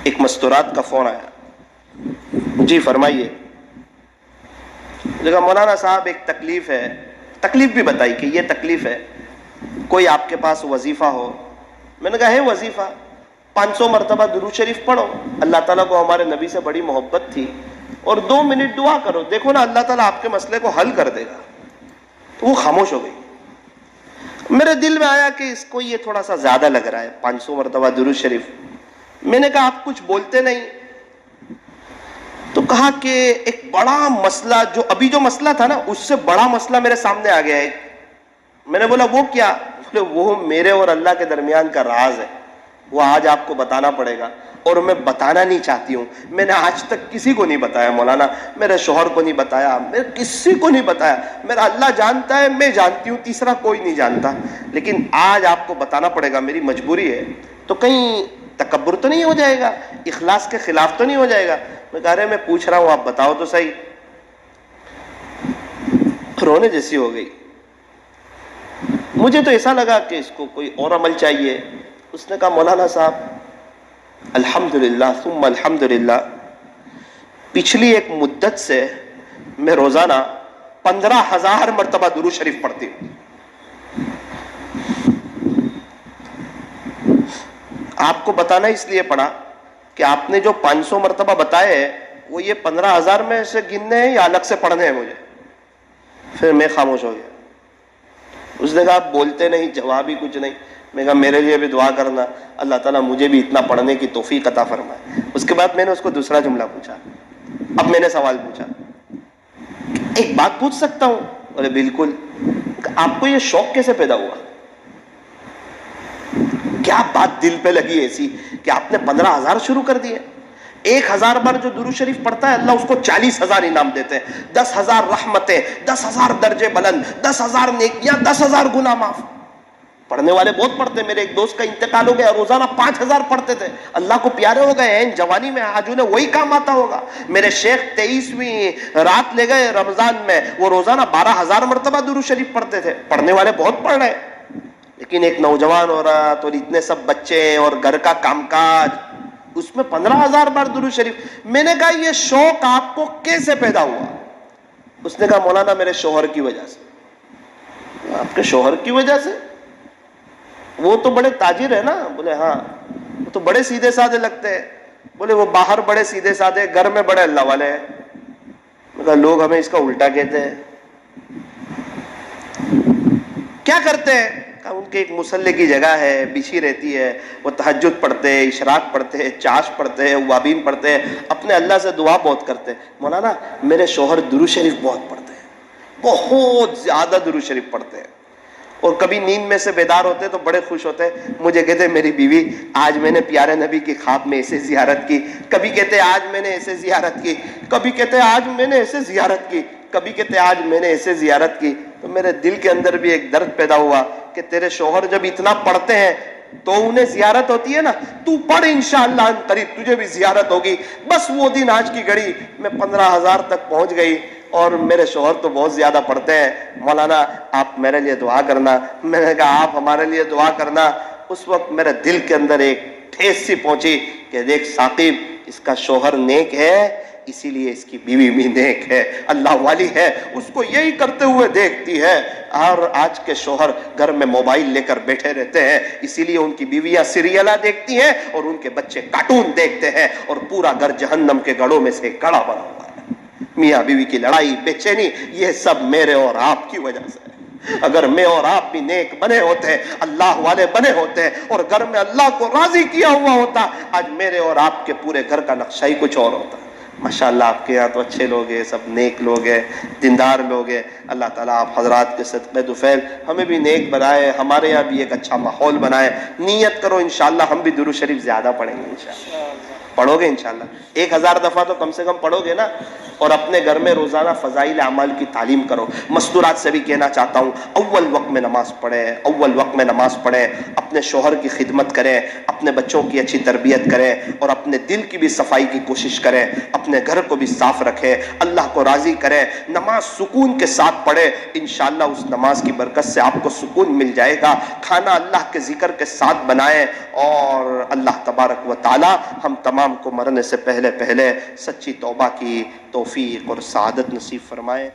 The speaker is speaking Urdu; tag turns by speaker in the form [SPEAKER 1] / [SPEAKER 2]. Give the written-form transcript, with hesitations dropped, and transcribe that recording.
[SPEAKER 1] ایک مستورات کا فون آیا. جی فرمائیے. کہا مولانا صاحب ایک تکلیف ہے. تکلیف بھی بتائی کہ یہ تکلیف ہے, کوئی آپ کے پاس وظیفہ ہو. میں نے کہا ہے وظیفہ, 500 مرتبہ درود شریف پڑھو. اللہ تعالیٰ کو ہمارے نبی سے بڑی محبت تھی, اور 2 منٹ دعا کرو, دیکھو نا اللہ تعالیٰ آپ کے مسئلے کو حل کر دے گا. تو وہ خاموش ہو گئی. میرے دل میں آیا کہ اس کو یہ تھوڑا سا زیادہ لگ رہا ہے 500 مرتبہ درود شریف. میں نے کہا آپ کچھ بولتے نہیں. تو کہا کہ ایک بڑا مسئلہ, جو مسئلہ تھا نا اس سے بڑا مسئلہ میرے سامنے آ گیا ہے. میں نے بولا وہ کیا؟ بولے وہ میرے اور اللہ کے درمیان کا راز ہے, وہ آج آپ کو بتانا پڑے گا, اور میں بتانا نہیں چاہتی ہوں. میں نے آج تک کسی کو نہیں بتایا مولانا, میرے شوہر کو نہیں بتایا, میں کسی کو نہیں بتایا. میرا اللہ جانتا ہے, میں جانتی ہوں, تیسرا کوئی نہیں جانتا, لیکن آج آپ کو بتانا پڑے گا, میری مجبوری ہے. تو کہیں تکبر تو نہیں ہو جائے گا, اخلاص کے خلاف تو نہیں ہو جائے گا؟ میں کہہ رہے میں پوچھ رہا ہوں, آپ بتاؤ تو صحیح. رونے جیسی ہو گئی. مجھے تو ایسا لگا کہ اس کو کوئی اور عمل چاہیے. اس نے کہا مولانا صاحب الحمدللہ ثم الحمدللہ, پچھلی ایک مدت سے میں روزانہ 15,000 مرتبہ درود شریف پڑھتی ہوں. آپ کو بتانا اس لیے پڑا کہ آپ نے جو 500 مرتبہ بتائے وہ یہ 15,000 میں سے گننے ہیں یا الگ سے پڑھنے ہیں مجھے؟ پھر میں خاموش ہو گیا. اس نے کہا آپ بولتے نہیں, جواب ہی کچھ نہیں. میں کہا میرے لیے بھی دعا کرنا, اللہ تعالیٰ مجھے بھی اتنا پڑھنے کی توفیق عطا فرمائے. اس کے بعد میں نے اس کو دوسرا جملہ پوچھا. اب میں نے سوال پوچھا, ایک بات پوچھ سکتا ہوں؟ بولے بالکل. آپ کو یہ شوق کیسے پیدا ہوا؟ کیا بات دل پہ لگی ایسی کہ آپ نے 15,000 شروع کر دیے؟ 1,000 بار جو درود شریف پڑھتا ہے اللہ اس کو 40,000 انعام دیتے ہیں, 10,000 رحمتیں, 10,000 درجے بلند, 10,000 نیکیاں, 10,000 گناہ معاف. پڑھنے والے بہت پڑھتے ہیں. میرے ایک دوست کا انتقال ہو گیا, روزانہ 5,000 پڑھتے تھے. اللہ کو پیارے ہو گئے ہیں جوانی میں, آج انہیں وہی کام آتا ہوگا. میرے شیخ 23ویں رات لے گئے رمضان میں, وہ روزانہ 12,000 مرتبہ درود شریف پڑھتے تھے. پڑھنے والے بہت پڑھ رہے ہیں, لیکن ایک نوجوان عورت اور اتنے سب بچے اور گھر کا کام کاج, اس میں 15,000 بار درود شریف. میں نے کہا یہ شوق آپ کو کیسے پیدا ہوا؟ اس نے کہا مولانا میرے شوہر کی وجہ سے. آپ کے شوہر کی وجہ سے؟ وہ تو بڑے تاجر ہیں نا. بولے ہاں. وہ تو بڑے سیدھے سادے لگتے ہیں. بولے وہ باہر بڑے سیدھے سادے, گھر میں بڑے اللہ والے ہیں. میں کہا لوگ ہمیں اس کا الٹا کہتے ہیں. کیا کرتے ہیں؟ ان کے ایک مصلی کی جگہ ہے, بچھی رہتی ہے, وہ تہجد پڑھتے ہیں, اشراق پڑھتے ہیں, چاش پڑھتے ہیں, اوابین پڑھتے ہیں, اپنے اللہ سے دعا بہت کرتے ہیں. مولانا میرے شوہر درود شریف بہت پڑھتے ہیں, بہت زیادہ درود شریف پڑھتے ہیں, اور کبھی نیند میں سے بیدار ہوتے تو بڑے خوش ہوتے ہیں. مجھے کہتے میری بیوی آج میں نے پیارے نبی کی خواب میں ایسے زیارت کی, کبھی کہتے آج میں نے ایسے زیارت کی, کبھی کہتے آج میں نے ایسے زیارت کی, کبھی کہتے آج میں نے ایسے زیارت کی. تو میرے دل کے اندر بھی ایک درد پیدا ہوا کہ تیرے شوہر جب اتنا پڑھتے ہیں تو انہیں زیارت ہوتی ہے نا, تو پڑھ انشاءاللہ قریب تجھے بھی زیارت ہوگی. بس وہ دن آج کی گھڑی میں 15,000 تک پہنچ گئی, اور میرے شوہر تو بہت زیادہ پڑھتے ہیں. مولانا آپ میرے لیے دعا کرنا. میں نے کہا آپ ہمارے لیے دعا کرنا. اس وقت میرے دل کے اندر ایک ٹھیس سی پہنچی کہ دیکھ ثاقب, اس کا شوہر نیک ہے, اسی لیے اس کی بیوی بھی نیک ہے, اللہ والی ہے, اس کو یہی کرتے ہوئے دیکھتی ہے. اور آج کے شوہر گھر میں موبائل لے کر بیٹھے رہتے ہیں, اسی لیے ان کی بیویاں سیریلہ دیکھتی ہیں اور ان کے بچے کارٹون دیکھتے ہیں, اور پورا گھر جہنم کے گڑھوں میں سے گڑھا بنا ہوا ہے. میاں بیوی کی لڑائی, بے چینی, یہ سب میرے اور آپ کی وجہ سے ہے. اگر میں اور آپ بھی نیک بنے ہوتے, اللہ والے بنے ہوتے, اور گھر میں اللہ کو راضی کیا ہوا ہوتا, آج میرے اور آپ کے پورے گھر کا نقشہ ہی کچھ اور ہوتا. ماشاءاللہ آپ کے یہاں تو اچھے لوگ ہیں, سب نیک لوگ ہیں, دیندار لوگ ہیں. اللہ تعالیٰ آپ حضرات کے صدقے دفعل ہمیں بھی نیک بنائے, ہمارے یہاں بھی ایک اچھا ماحول بنائے. نیت کرو انشاءاللہ ہم بھی درود شریف زیادہ پڑھیں گے انشاءاللہ. پڑھو گے انشاءاللہ 1,000 دفعہ تو کم سے کم پڑھو گے نا. اور اپنے گھر میں روزانہ فضائل اعمال کی تعلیم کرو. مستورات سے بھی کہنا چاہتا ہوں, اول وقت میں نماز پڑھیں, اول وقت میں نماز پڑھیں, اپنے شوہر کی خدمت کریں, اپنے بچوں کی اچھی تربیت کریں, اور اپنے دل کی بھی صفائی کی کوشش کریں. اپنے گھر کو بھی صاف رکھیں، اللہ کو راضی کریں، نماز سکون کے ساتھ پڑھیں، انشاءاللہ اس نماز کی برکت سے آپ کو سکون مل جائے گا۔ کھانا اللہ کے ذکر کے ساتھ بنائیں، اور اللہ تبارک و تعالی ہم تمام کو مرنے سے پہلے سچی توبہ کی توفیق اور سعادت نصیب فرمائے۔